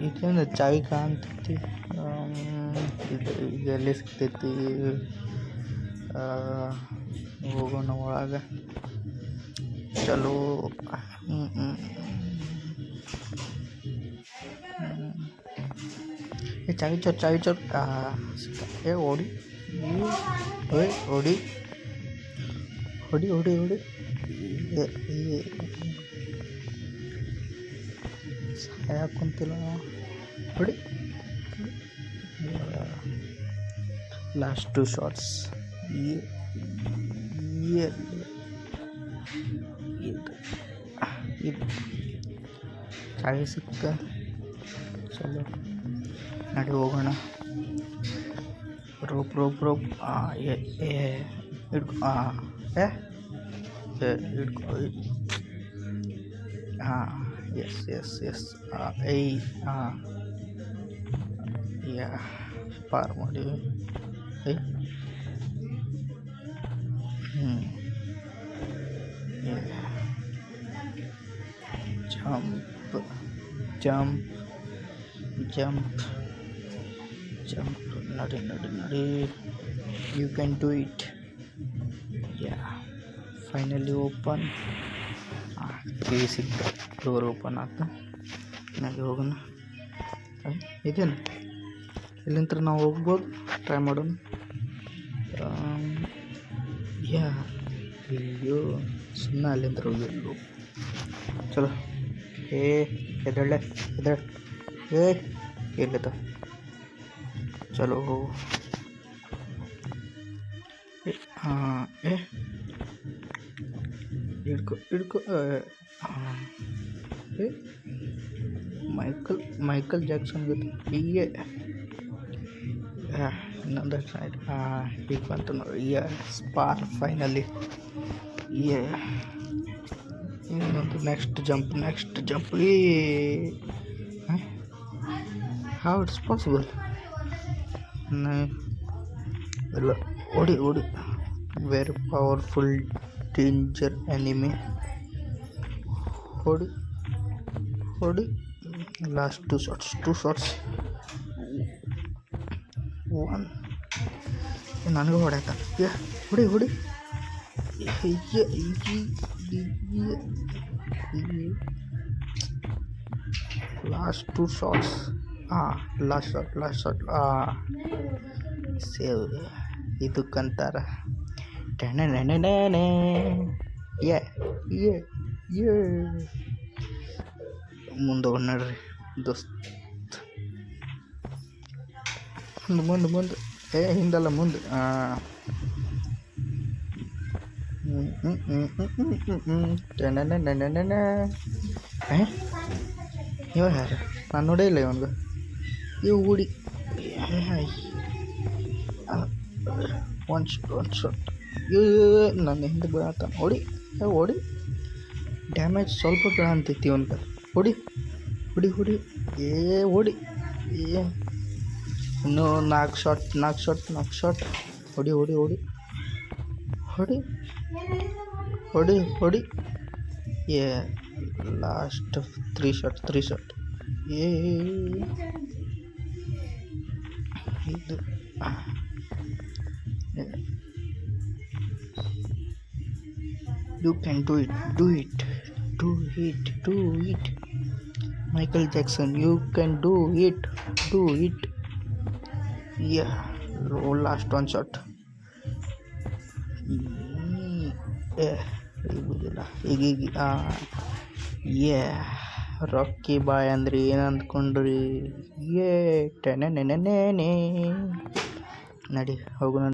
ಇದೇನು ಚಾವಿ ಕಾಣ್ತೈತಿ. ಇದು ಈಗ ಎಲ್ಲಿ ಸಿಗ್ತೈತಿ? ಹೋಗೋಣ ಒಳಗೆ. ಚಲೋ. ಚಾವಿ ಚೋರ್ ಏ ಓಡಿ ಓಡಿ ಹೊಡಿ ಹೊಡಿ ಹೊಡಿ. ಸಾಯ ಕುಂತಿಲ್ಲ ಹೊಡಿ. Last 2 shots. ಇದು ಚಾವಿ ಸಿಕ್ಕ. ಚಲೋ ನಡಿ ಹೋಗೋಣ. ರೋಪ್ ಹಿಡ್ಕೊ. ಹಿಡ್ಕೊ. ಎಸ್ ಪಾರ್ ಮಾಡಿ. ಜಂಪ್ ನಡಿ. You can do it. Finally open. Key ಸಿಕ್ಕ. ಡೋರ್ ಓಪನ್ ಆಯ್ತು. ನಡಿ ಹೋಗೋಣ. ಇದೇನು ಇಲ್ಲಿಂದ ನಾವು ಹೋಗ್ಬೋದು. ಟ್ರೈ ಮಾಡೋಣ. ಅಯ್ಯೋ ಸುಮ್ಮನೆ ಅಲ್ಲಿಂದ ಹೋಗಿಲ್ಲ. ಚಲೋ. ಎದಳೆ ಎಲ್ಲಿದ. ಚಲೋ. ಹಿಡ್ಕೊ. ಮೈಕಲ್ ಜಾಕ್ಸನ್ ಗೊತ್ತು. ಇನ್ನೊಂದು ಸೈಡ್. ಈಗ ಬಂತು ನೋಡಿ. ಸ್ಪಾರ್ ಫೈನಲಿ. ಇನ್ನೊಂದು next jump. How it's possible? ಎಲ್ಲ ಓಡಿ. Very powerful danger enemy. ಹೊಡಿ. Last 2 shots. 1. ನನಗೂ ಹೊಡ್ಯಾಕ. ಹೊಡಿ. Last 2 shots. Last shot. Save. ಇದಕ್ಕಂತಾರ ಮುಂದೆ ನೋಡ್ರಿ ದೋಸ್ತ್. ಮುಂದೆ ಹಿಂದಲ್ಲ ಮುಂದೆ. ಇವ ಯಾರು? ನಾನು ನೋಡೇ ಇಲ್ಲ ಇವನ್ಗೆ. ಇವು ಹುಡಿ. One shot. ನನ್ನ ಹಿಂದೆ ಬೀಳತ್ತ. ಹೊಡಿ. ಡ್ಯಾಮೇಜ್ ಸ್ವಲ್ಪ ಕಾಣ್ತೈತಿ ಇವನ್ಗೆ. ಹೊಡಿ. ಹೊಡಿ. ಇನ್ನೂ 4 ಶಾಟ್. ಹೊಡಿ. Last 3 shot. ಇದು you can do it. Michael Jackson, you can do it. Last 1 shot. Rakhi ಬಾಯ್ ಅಂದ್ರೆ ಏನು ಅಂದ್ಕೊಂಡ್ರಿ? ನಡಿ ಹೋಗೋಣ.